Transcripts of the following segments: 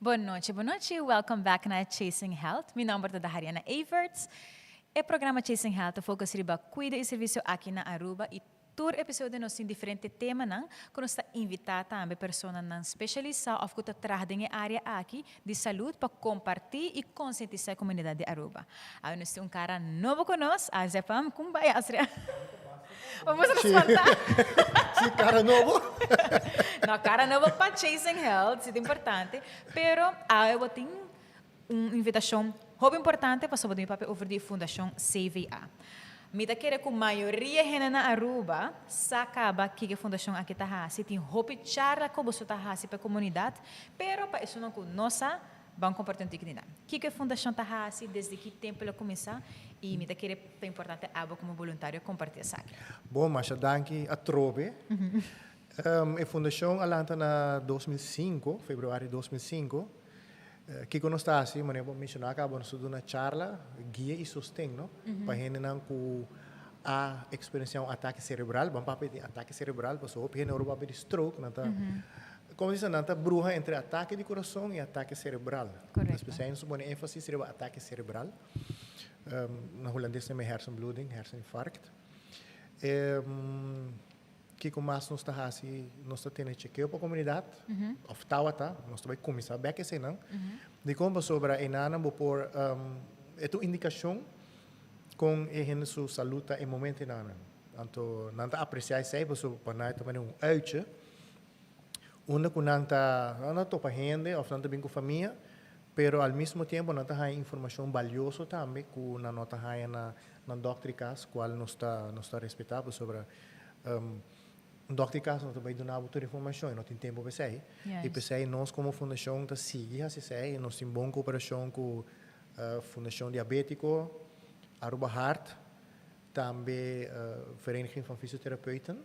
Boa noite. Welcome back na Chasing Health. Meu nome é Dahariana Everts. O programa Chasing Health foca sobre cuida e serviço aqui na Aruba e todo episódio nós tem diferente tema não, que nós está invitar também pessoas não especializadas ou que trabalham em área aqui de saúde para compartilhar e conscientizar a comunidade de Aruba. Aí nós temos cara novo conosco, a Zepam, como vai, Asria? Vamos nos espantar? Sim, cara novo. Não, cara novo para Chasing Health, isso é importante. Pero eu tenho uma invitação muito importante para sobre o papel over de Fundação CVA. Me da querer que a maioria gente na Aruba sacaba que a fundação aqui está se tem hope charla como você está para a comunidade, pero para isso não nossa bom comportamento dignidade. Que a fundação está desde que tempo ela começar e me da querer é importante abo como voluntário compartilhar isso aqui. Bom, mas danke a Trove. A fundação alanta na 2005, fevereiro de 2005. Que nós está assim, mas eu mencionar que nós estamos na charla, guia e sustento, para gente não com a experienciar ataque cerebral, vamos para de ataque cerebral, para só gente não vai de stroke, não tá. Como dizem, não tá bruxa entre ataque de coração e ataque cerebral. Correto. Especialmente nós ênfase sobre ataque cerebral. Na holandês tem hersenbloeding, herseninfarct. Que mais nós está assim, nós está tendo chequeio para a comunidade, of tawa tá, nós vai começar bem que sei não. De como sobre a enana vou por esta indicação com a sua saúde em momento enana. Então, não tá apreciar isso aí, para nós também uitje. Onde que não tá topa gente, ou não tá bem com família, pero ao mesmo tempo não tá informação valiosa também que não tá na doctricas, qual nós está respeitado sobre doctricas não vai dar toda a informação, não tem tempo para sair. E para sair nós como fundação tá seguir assim sai, nós temos boa cooperação com a Fundação Diabético, Aruba Heart, também Vereniging van Fysiotherapeuten.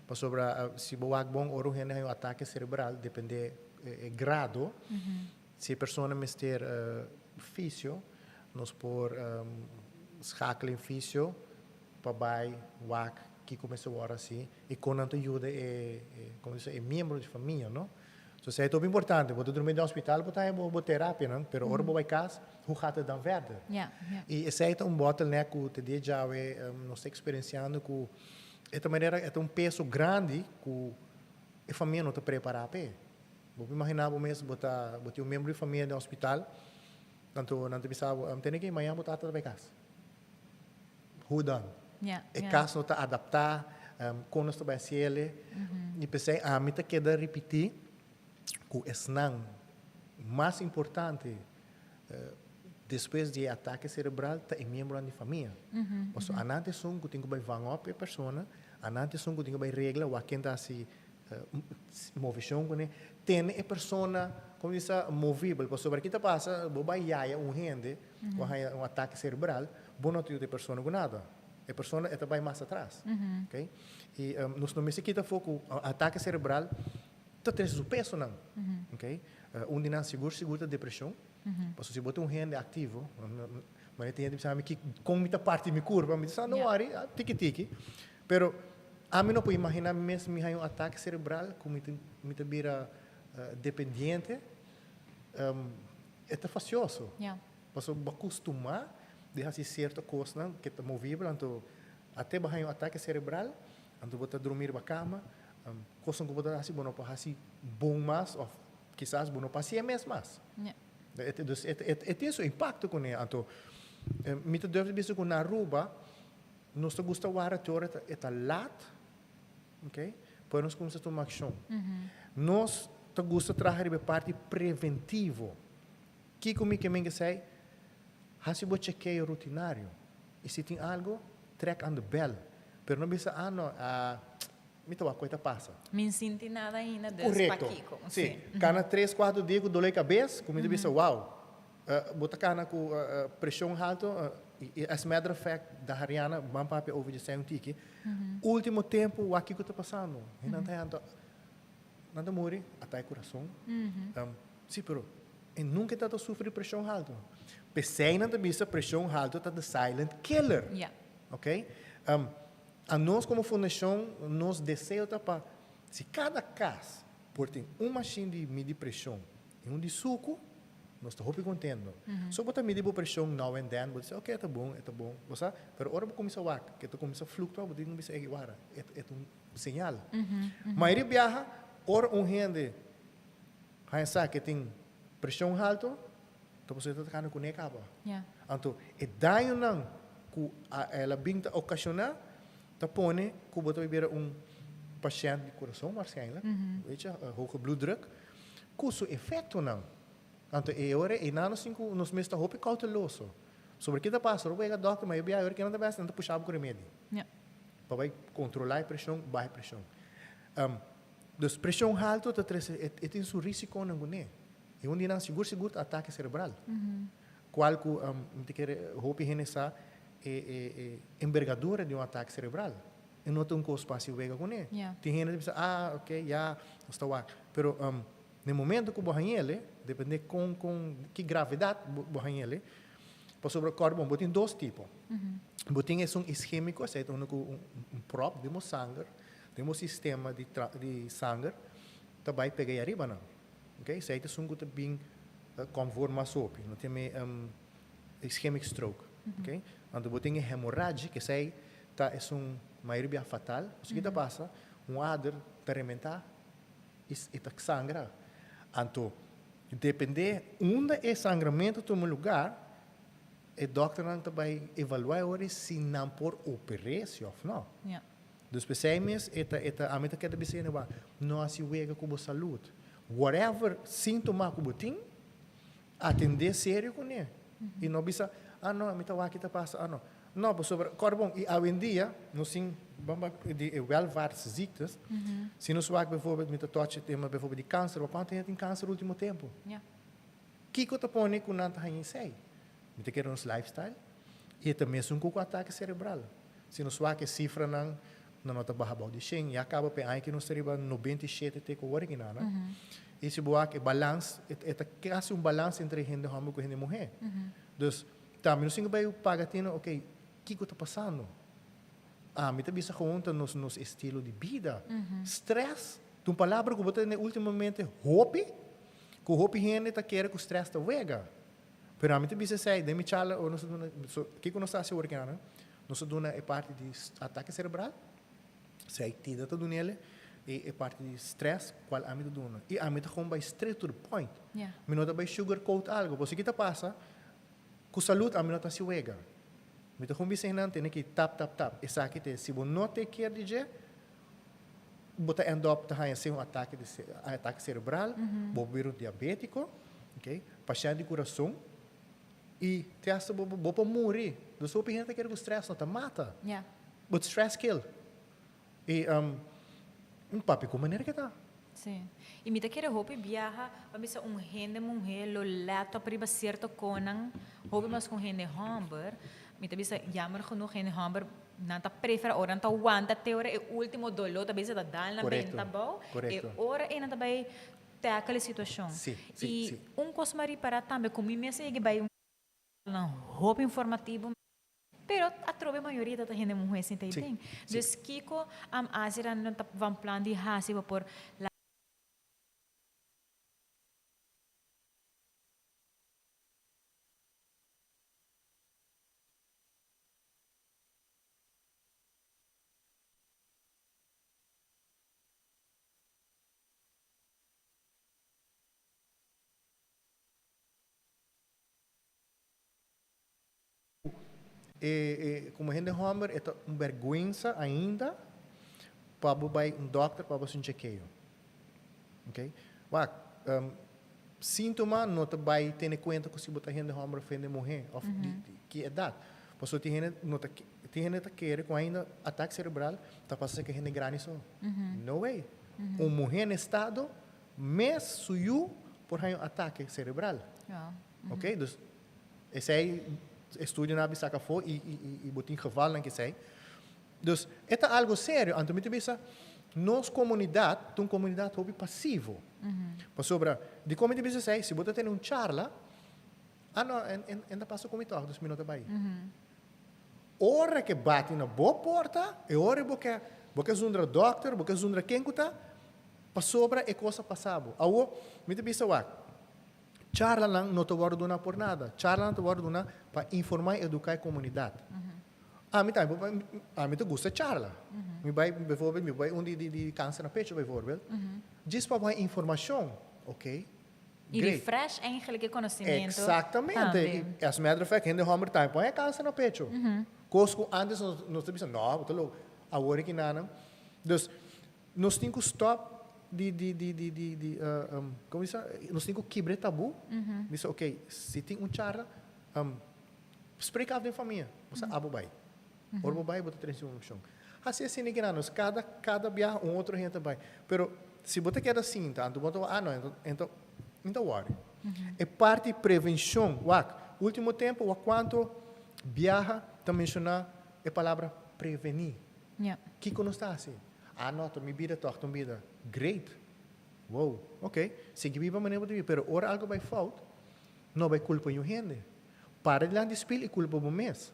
Para sobre se boa bom ou um ataque cerebral depende grado. Se a pessoa mister físio, nós por schakel em físio para bai wak que começou a hora assim e com a ajuda como diz membro de família, não? So é muito importante. Você dormir no hospital, você tem terapia, não? Pero ora vai casa, hoe gaat het dan verder? E esse é bottleneck que te já nós estamos experienciando com esta maneira é peso grande que a família não está preparada para. Vou imaginar mesmo botar um membro de família no hospital, tanto não te pensava, tem que amanhã botar para casa. Who done? E caso não está adaptar, quando está bem ele, e pensei, me está queda repetir que é não mais importante depois de ataque cerebral é membro da família. Porque anante são que tem que vangar a pessoa, anante são que tem que regra o quem está se movição que tem a pessoa como diz movível, porque sobre aqui está passa, vai iaia gente com ataque cerebral, bom não tem pessoa com nada. A pessoa está bem mais atrás, ok? E nós não me aqui foco ataque cerebral, está tendo o peso não, ok? Onde não seguro a depressão, porque se botar gente ativo, mas tem gente que sabe que com muita parte me curva, me diz não worry, tiki, pero a mim não pode imaginar mesmo me ataque cerebral como me vira dependente, é facioso, porque eu acostumar de fazer certa coisa que está movível, então até bahia ataque cerebral, então você dormir na cama, coisa que você assim bom para assim bom mais ou quizás bom para si mesmo mais. Tem esse impacto com ele, então me te deve dizer que na Aruba nós gosta de a teoria é lat, ok? Para nós começar a tomar ação. Nós gosta de trabalhar a parte preventivo. Que comigo que sei se você chequeio rutinário, e se tem algo, track on the bell. Pero não bisa, me toa coisa passa. Me sinto nada ainda desse correto. Sim. Cada 3, 4 dias que dou a cabeça, comigo bisa, uau. Bota cana com pressão alta, e as matter of fact, da Hariana, vamos para ouvir de ser tiki. Último tempo, o que está passando? Não está morrer, até o coração. Sim, pero nunca está sofrendo pressão alta. Pensei na vista pressão alta está the silent killer, ok? A nós como fundação, nós desejamos para se cada caso por ter uma machine de medir pressão E um de suco, nós estamos contendo. Só botar medir a pressão now and then, você ok, tá bom, você, pero hora começa a que tu começa a flutuar, você começa a iguara, é um sinal. Mas ele viaja, hora gente, sabe que tem pressão alta, então você está tocando com acaba. Então, é daí não, que ela binta ocasionar, tá pone que você vai ver paciente de coração, waarschijnlijk, weet je, hoge bloeddruk, com seu efeito não. Então, e não cinco nos meses hope cauteloso. Sobre o que está passando, eu vou pegar doctor, mas eu vou que não está bem, não puxar o remédio. Para controlar a pressão, baixa pressão. Então, pressão alta, tem seu risco não é. E onde não seguro ataque cerebral. Qual que quer hope renessar envergadura de ataque cerebral. E não tem espaço vega com ele. Tem gente que pensa, ok, já, está lá. Pero no momento que você ele, depende com que gravidade você ele, para sobre o corpo, você tem dois tipos. Você tem um isquêmico, ou seja, um prop, temos sangue, temos sistema de sangue, também pega arriba não. Ok? Seja que são que bem conforme a sopa, não tem ischemic stroke. Ok? Então você tem hemorragia, que sei, tá é maioria fatal. O que passa, áder fermentar e sangra. Então, depende onde é sangramento toma lugar, o doctor não vai avaliar se não por operar se ou não. Dos pessoas, a meta que deve ser não assim vega com a saúde. Whatever sintoma que você tem, atender sério com ele. E não bisa, não, a meta aqui está passa, não. Não, sobre corpo e hoje em dia, nós sim, de várias ziektes. Se nós vamos bijvoorbeeld met de touch tema bijvoorbeeld de câncer, wat quanto tem câncer no último tempo? Que que põe com nanta aí sei? Met que nos lifestyle e também com o ataque cerebral. Se nós vamos que cifra não nota barra de 100 e acaba pe aí que nós teria 97 te com original, né? E se boa que balance, é quase balance entre gente homem e gente mulher. Então, também nós vai pagar tendo, ok, que está passando? Me está bisa conta nos estilo de vida. Stress, uma palavra que você tem ultimamente, hope, que o hope gente está querendo que o stress está vega. Pero a mim está bisa sei, demi chala, ou nós que nós está se workando, nós dona é parte de ataque cerebral, sei tida está nele, e é parte de stress, qual a mim está dona. E a mim está com straight to the point. Me não está vai sugarcoat algo, você que está passa, com saúde a mim não está se vega. Me está com bisa não tem que tap. Essa aqui tem, se você não tem que dizer, você end up tá aí um ataque cerebral, bobeiro diabético, ok? Paciente de coração e te acha bobo morrer. Do seu opinião que o stress não te mata. But stress kill. E papi como maneira que tá? Sim. E me quer roupa viaja, vamos gente mulher lo lato priba certo conan, roupa mas com gente hamburger. Me bisa jammer genoeg gente hamburger não tá prefere ora não tá wanda teora é o último dolor, talvez está dal na benta bom. E ora é não tá bem tackle situação. E coisa mari para também como me segue vai roupa informativo. Pero a trove maioria da gente mulher sem tem. Dus kiko asira não tá van plan de hasi por la como a gente Homer, é uma vergonha ainda para vai doctor para você chequeio. Ok? Sintoma não te vai ter em conta que se botar gente Homer ofende morrer, que idade. Porque tem gente que quer com ainda ataque cerebral, tá passando que gente grande só. No way. Mulher em estado, mas suiu por um ataque cerebral. Ok? Então, esse aí estudo na bisaca foi e botin geval na que sei. Dus é algo sério. Então me pensa, nós comunidade, uma comunidade hobby passivo. Por sobre de como me pensa sei, se você tem charla, não, ainda passa como então, 2 minutos vai. Hora que bate na boa porta, é hora porque zundra doctor, porque zundra quem está, para sobre é coisa passava. Awo, me pensa charla não te guarda dona por nada. Charla não te guarda dona para informar e educar a comunidade. A mim te gusta charla. Me vai, bijvoorbeeld, me vai de câncer na pecho, bijvoorbeeld. Diz para mais informação, ok? E refresh eigenlijk je conhecimento. Exatamente. E, as matter of fact, gente homer time, põe câncer no pecho. Cosco antes nós te pensamos, não, tô louco. Agora que não. Dus, nós temos que stop como isso? Nós temos que quebrar tabu. Diz, ok, se tem charla, explica a família. Você abo vai. Orbo vai, bota transformação. Assim que nós cada viagem outro gente vai. Pero se você quer assim, tanto bota então worry. É parte de prevenção. Último tempo, quanto viaja, também mencionar a palavra prevenir. Que não está assim? Não, minha vida toca, minha vida. Great. Wow, ok. Sigue viva maneira de viver, pero ora algo vai falta, não vai culpa a gente. Para de lá de espelho e culpa o mês.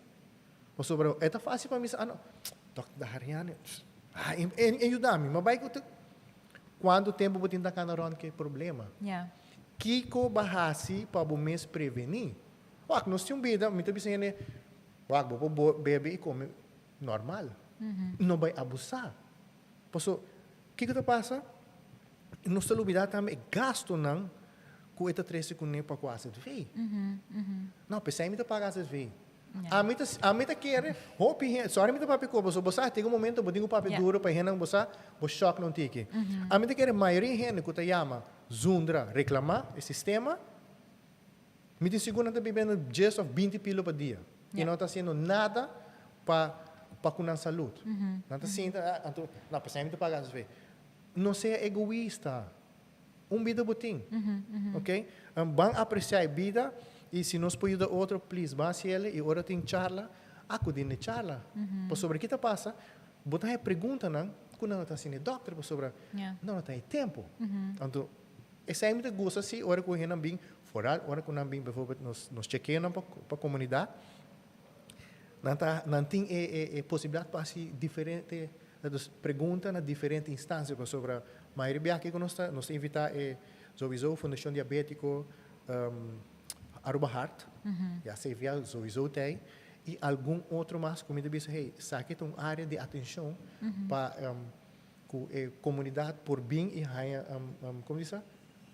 Ou sobre, é fácil para mim, não, toca da Hariane. Ajuda-me, mas vai quando tempo você está canarão que é problema. Kiko bahasi para o mês prevenir. Nós temos vida, me está dizendo, vou beber e comer normal. Não vai abusar. Porque, o que passa? Nós temos que também gasto não com esta 3 segundos para quase ver. Não, pensei que me pagar as vezes. A mim tá querendo, sorry, me tá papi ko, você tem um momento, eu tenho papi duro para henang você, você choque não tiki. A mim tá querendo maioria gente que tá chama zundra reclamar o sistema. Me tem segunda tá bebendo just of 20 pilos por dia. E não tá fazendo nada para cuidar saúde. Não tá assim, não, pensei que me pagar as vezes. Não seja egoísta. Vida botim. Ok? Vão apreciar a vida. E se nós podemos dar outro, please, vá se ele, e agora tem charla, acudir na charla. Por sobre o que passa, botar a pergunta, não, quando não está sendo doctor, por sobre, não tem tempo. Então, essa é muito gosta, se agora que não bem fora, agora que não bem, por favor, nos chequeiam para a comunidade, não tem a possibilidade para se diferente, perguntas na diferentes instâncias, por sobre, a maioria que nós invita a Fundação Diabético, Aruba Heart, já se via sowieso tem, e algum outro mais, como eu disse, saque uma área de atenção para a comunidade por bem e como diz,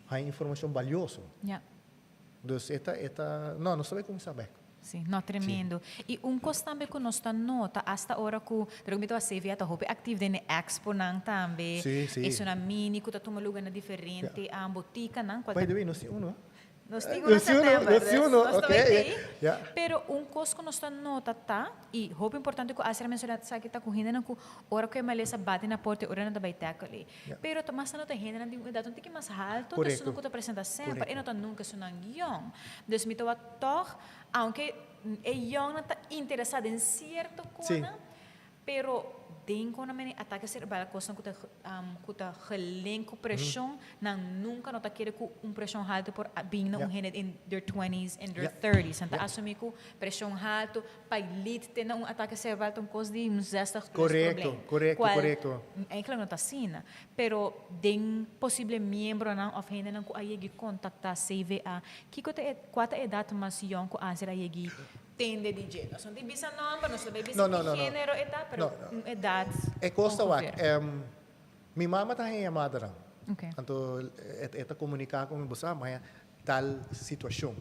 a informação valiosa. Então, não sabe como saber. Sim, não tremendo. E coisa também que nós nota, hasta agora que eu se via, está ativo na Expo também. Isso na mini, que está lugar diferente, a botica, não? By the way, nós temos Nós temos em setembro, nós também tem. Pero coisa que nós nota tá, e roupa importante que a Asra mencionou, sabe que está correndo na hora que a maleza bate na porta, hora não vai ter ali. Pero mas não tem gente na idade, não tem que mais alto, isso não que apresenta sempre, e não tá nunca sonang young. Então, me toa toch, aunque é young não está interessado em certo coisa, pero denko na meni ataque cerebral coisa que tá gelinko pressão, não nunca não tá querer com pressão alta por being na gente in their 20s and their 30s, então assumir que pressão alta para lead ter um ataque cerebral tão coisa de zesta correto. É claro não tá assim, pero den possível membro não of gente não que aí contactar CVA, que qual é idade mais young que a aí tende di gênero. Sono di bisa number, non so di bisa gênero età, però edad. É costa minha mama tá em chamada não. Okay. Então, esta comunicar com você, mas tal situação.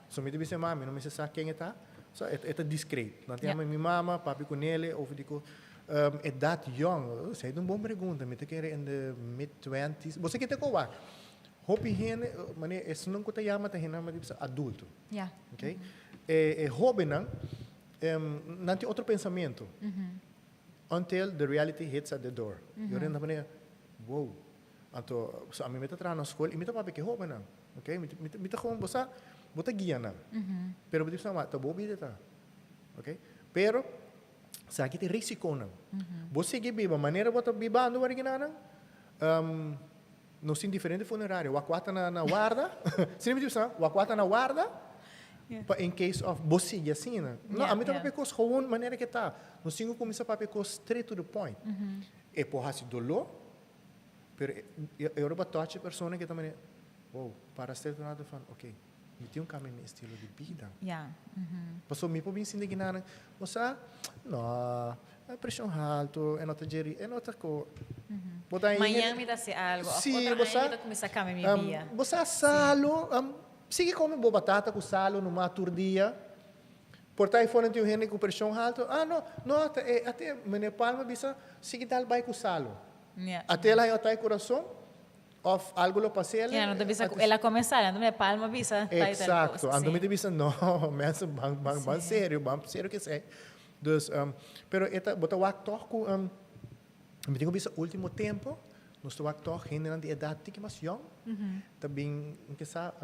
So me disse mami, não me sabe quem está. So é discreto. Não tem minha mama, papi com ele, ou digo edad young. Sei de uma boa pergunta, me te quer in the mid 20s. Você que te coa. Hopi hene, mane, isso não conta yama tá hena, mas adulto. Okay? Jovem não tem outro pensamento until the reality hits at the door. Eu rendo maneira, wow. Então, a mim me tá na escola e me tá para que jovem não, ok? Me tá com você, bota guia não. Pero me diz não, tá boa vida tá, ok? Pero se aqui tem risco não. Você que vive maneira bota viva no original não. Não sim diferente funerário. O aquata na guarda, se me diz não, o aquata na guarda. In case of você e assim, não, a mim também pecou gewoon maneira que tá. No singo começa para pecou straight to the point. E por assim dolor, pero eu rouba toque pessoa que também wow, para ser tornado van, oké, me tem caminho meu estilo de vida. Yeah. Passou me por bem sim de guinar, moça, não, a pressão alto, é nota geri, é nota co. Amanhã me dá se algo. Sim, Outra você, manhã me começar a caminhar minha via. você salo, sigue come boa batata com salo no matur dia. Portai fora tem gente com pressão alta. Não, até me palma bisa sigue dar bai com salo. Yeah. Até lá eu tai coração, of algo lo passei. Yeah, não bisa ela começar, não me palma bisa. Exato. Ando me bisa não, mas bang sério que sei. Dus, pero eta bota waktu ku me tenho bisa último tempo, nós tô waktu gente de idade que mais young. Também que sa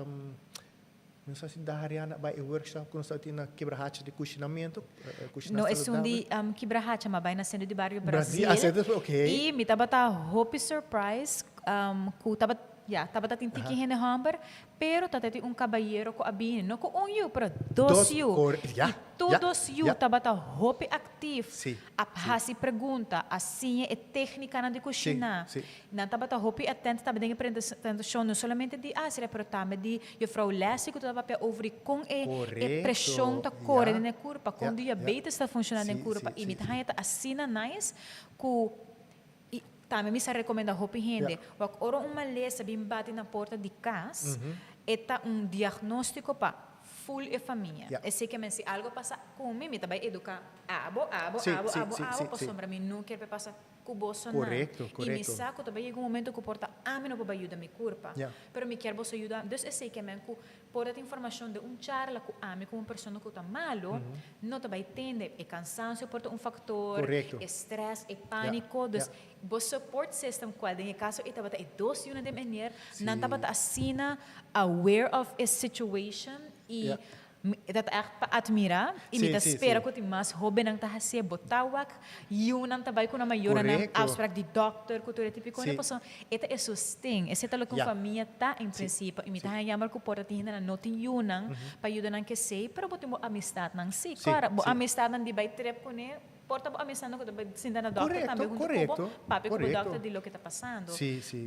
não sei se da Hariana vai workshop com nós na quebra-racha de cozinhamento. Não, é de quebra-racha, mas vai nascendo de bairro Brasil. Okay. E me tava hope surprise, ku tava tem tiki hene hamber, pero tati caballeiro ko abin, no ko you, pero dos you. Todos you tava hope active. Hasi pergunta, assim é técnica na de cozinhar. Na tava hope atento, tava dentro apresentação, não somente de se reportame de eu frau Leslie que tava pe over com e pressão ta corre na curva, com diabetes está funcionando na curva, e me tá assim na nice ku também me recomenda hope gente. Wak oro uma lesa bem bate na porta de casa, eta diagnóstico para full e família. É sei que se algo passa comigo, me também educar abo, para sombra mim não quer passar com bolso correto. E me saco também chega momento que porta a mim não pode ajudar me curva, pero me quer você ajudar. Então é sei que me porta informação de charla com a mim como pessoa que está malo, não também tende é cansaço porta fator, estresse, pânico, dus o support system qual em caso e tabata é dois unidades de maneira, não tabata assina aware of a situation e dat echt admira e me espera que mais hobby nang tahase botawak yun nang tabay ko na mayora ng abstract di doctor cultura típico na person eta é sustain esse talo com família tá em princípio e me tá yamar ko porta tinda na notin yun nang payuda nang que sei pero botimo amistad nang si cara bo amistad nang di bay trip ko ne porta bo amistad nang ko sinda na doctor também junto com papi ko doctor di lo que tá passando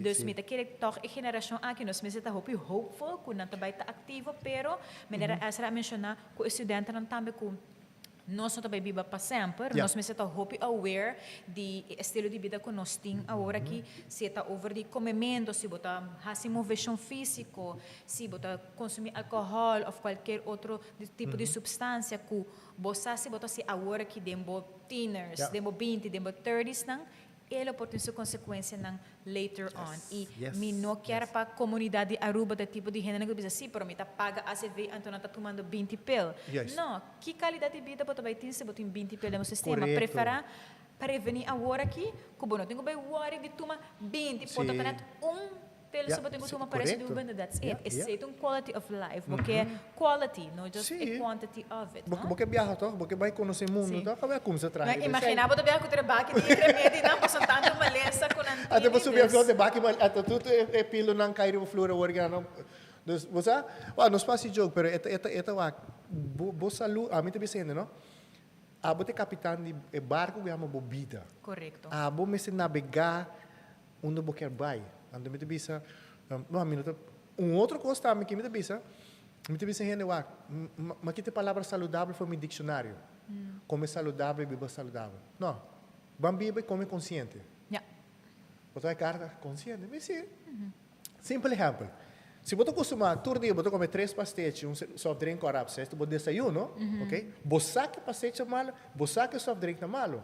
dus me tá querer toch e geração aqui nós me está hopeful ko nang tabay ta aktivo pero menera asra mencionar que o estudante não também com nós não também viva para sempre nós me está hope aware de estilo de vida que nós temos agora que se está over de comimento se botar assim movição físico se botar consumir álcool ou qualquer outro tipo de substância que você se botar se agora que dembo teeners dembo 20 dembo 30s não ele pode ter consequência não later on e me não quer para a comunidade Aruba de tipo de gênero que diz assim, pero me tá paga ACV então não tá tomando 20 pil. Não, que qualidade de vida pode vai ter se botar 20 pil no sistema, preferar prevenir agora aqui, como não tenho bem worry de tomar 20 pode ter pelo sobre tenho uma parece de ubanda that's it. It's um quality of life, porque quality, não just a quantity of it. Porque viaja to, porque vai conhecer mundo, to, acaba como se traz. Imagina botar viajar com trabalho de remédio não passando tanto maleza com antigo. Até você subir a de baque, mas até tudo é pilo não cair o flora organo. Dus você, não espaço de jogo, pero eta wa bo salu, a mim também sendo, não? A bote capitão de barco que chama bobida. Correto. A bo me se navegar onde bo quer vai. Ando me bisa, não minuto. Outro coisa também que me bisa gente wa, mas que te palavra saudável foi meu dicionário. Come saudável, beba saudável. Não, bambiba come consciente. Botou a carta consciente, mas sim. Simple exemplo. Se você costuma todo dia você comer 3 pastéis, soft drink ou rápido, você pode desayuno, ok? Você que pastéis é malo, você que soft drink é malo.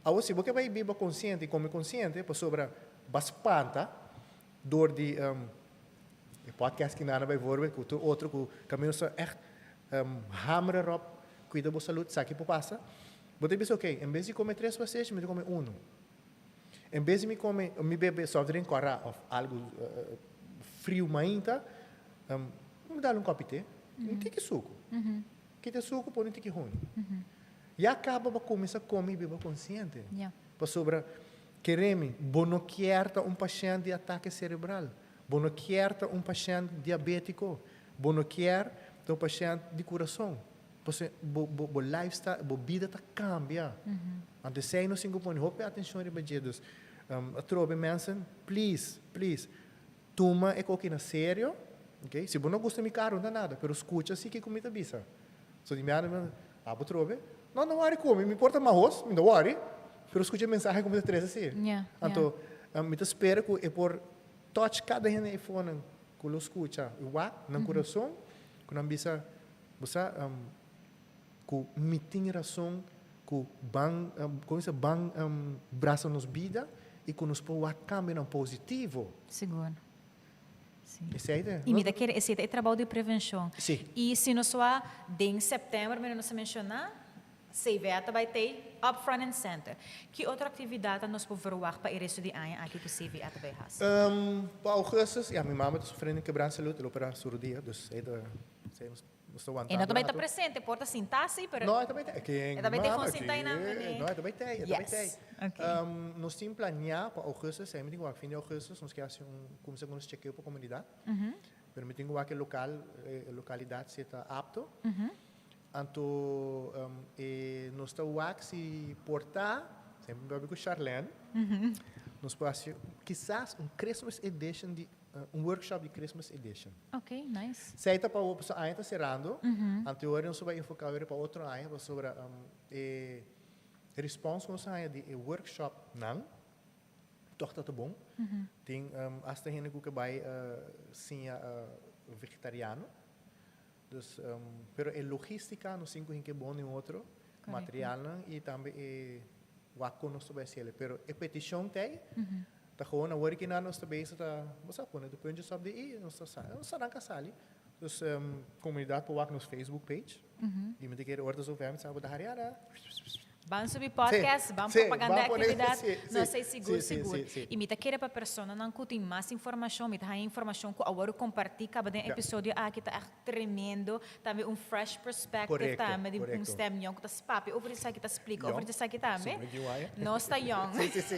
Agora se você vai beber consciente e come consciente, por sobra baspanta door die podcast que nada bijvoorbeeld, que outro que caminho só echt hameren erop, cuida da saúde, sabe que passa. Você pensa, ok, em vez de comer 3 pastéis, me come 1. Em vez de me beber soft drink ou algo frio ainda, me dá um copo de té, não tem que suco. Que tem suco, põe não tem que ruim. E acaba para começar a comer e beber consciente. Para sobra queremos, não quer paciente de ataque cerebral, não quer paciente diabético, não quer paciente de coração. Porque o lifestyle, a vida cambia. Antes sei no Singapore, hope atenção ribajedos. Trobe mensen, please, toma é coquina sério, ok? Se você não gosta de me caro, não dá nada, pero escuta se que comida bisa. So de minha trobe, não worry come, me importa mais, me dá worry, pero escuta a mensagem como de 13 assim. Então, me espera que é por touch cada iPhone que lo escuta, no coração, que não bisa, você que me tem razão, que bang braço nos vida e que nos pode cambiar positivo. Seguro. Sim. E me daquele esse é trabalho de prevenção. Sim. E se nós só em setembro, mas não se mencionar, CVA vai ter up front and center. Que outra atividade nós podemos ver para o resto de ano aqui que o CVA vai fazer? Para augustus, minha mãe está sofrendo de quebrança de saúde, ela opera cirurgia, então e não também está presente, porta sintaxe, pero não, também tem. Também tem consinta na não, também tem, também tem. Okay. Nós temos planeado para agosto, sempre digo, fim de agosto, nós queremos começar com um check-up para a comunidade. Pero me tenho que localidade se está apto. Então, nós estamos aqui portar, sempre vai com Charlene. Nós podemos quizás Christmas edition de workshop de Christmas edition. Ok, nice. Se está para o ano está cerrando, anterior nós vamos focar para outro ano sobre response nós de workshop não, toch tá bom. Tem hasta gente que vai sim vegetariano. Dus, pero a logística nós temos que bom em outro material e também o nós vai ser, pero a petição tem. Tá gewoon hoor ik na nós também está, você pode depois sobre de nós está casali. Dus comunidade para nos Facebook page. E me dizer ordens ou vemos sabe da área. Vamos subir podcast, vamos propaganda atividade, não sei seguro. E me queira para pessoa não que tem mais informação, me dá informação que agora compartilha cada episódio aqui está tremendo, também fresh perspective também de stem young que está papi, over isso aqui está explica, over isso aqui também. Nós está young. Sim.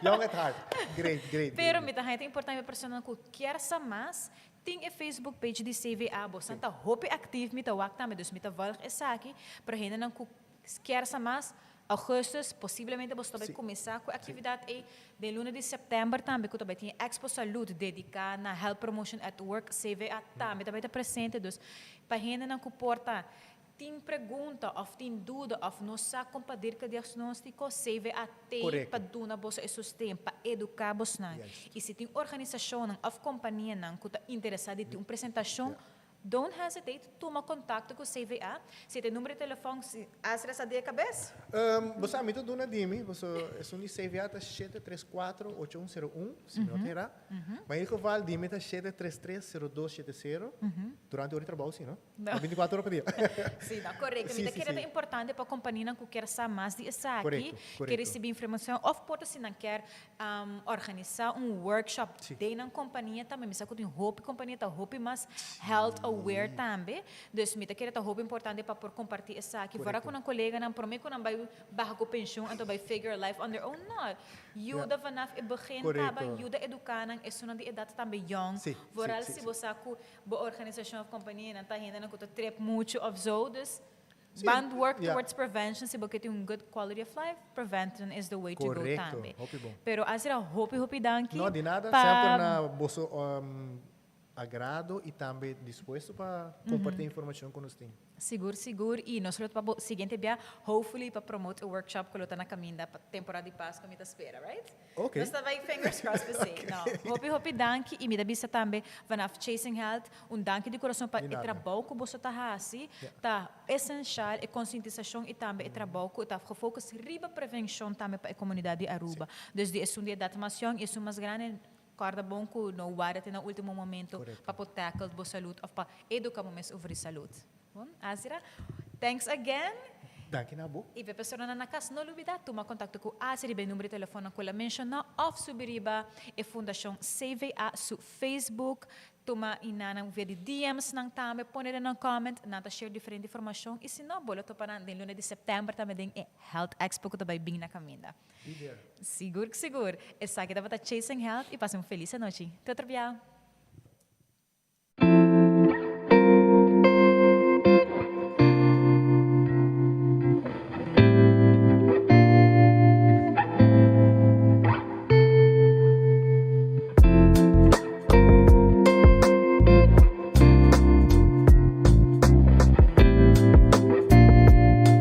Young at heart. Great. Pero me dá é importante para pessoa que quer saber mais. Tem a Facebook page de CVA, você está hope active, me tá wak também, dus me tá volg essa aqui, para gente não quer saber mais. Augustus, possivelmente você vai começar com a atividade de lunes de setembro também, que também tem Expo Saúde dedicada na Health Promotion at Work, CVA também está presente, dus para gente não comporta tem pergunta ou tem dúvida ou não sabe compadir com o diagnóstico, CVA tem para dar você esses tempos, para educar você. E se tem organização ou companhia que está interessada em ter uma apresentação, don't hesitate, toma contato com o CVA. Se tem número de telefone, se essa de cabeça? Você a mim tudo na Dimi, você é um CVA tá 734-8101, se não terá. Mas ele que vale Dimi tá 733-0270 durante o hora de trabalho, sim, não? 24 horas por dia. Sim, não, correto. Mas é importante para a companhia que quer saber mais de essa aqui, quer receber informação, ou pode se não quer organizar workshop de na companhia também, mas que tem hope companhia tá hope mais health aware também. Dus me queira tá roupa importante para por compartilhar essa aqui. Fora com um colega não prometo não vai barra com pensão, então vai figure life on their own não. Ajuda vanaf e begin taba, ajuda educar não, isso não de idade também young. Vooral se você com boa organização of companhia não tá ainda não que trip muito of so dus band work towards prevention, se você tem good quality of life, prevention is the way to go também. Pero asira hope danke. Não de nada, sempre na bolso agrado e também disposto para compartilhar informação com nós. Seguro. E nós para o seguinte dia, hopefully para promote o workshop que está na caminho da temporada de Páscoa, me espera, right? Ok. Nós vai fingers crossed para você. Não, hope danke e me dá bisa também vanaf Chasing Health, danke de coração para o trabalho que você está assim, tá essencial e conscientização e também o trabalho que está focus riba prevenção também para a comunidade de Aruba. Desde esse dia da atmação, isso mais grande corda bom que não vai até no último momento para poder tackle a saúde ou para educar mais sobre saúde. Bom, Azira, thanks again. Danke, Nabu. E para pessoa na casa, não olvida, toma contato com a Azira, bem número de telefone que ela menciona, ou subiriba e Fundação CVA su Facebook, toma inana via de DMs nang também, põe na comment, nada share diferente informação, e se não, bola topa na lunes de setembro também tem Health Expo que também bem na caminha. Seguro. Essa aqui dava Chasing Health e passe uma feliz noite. Tchau, tchau.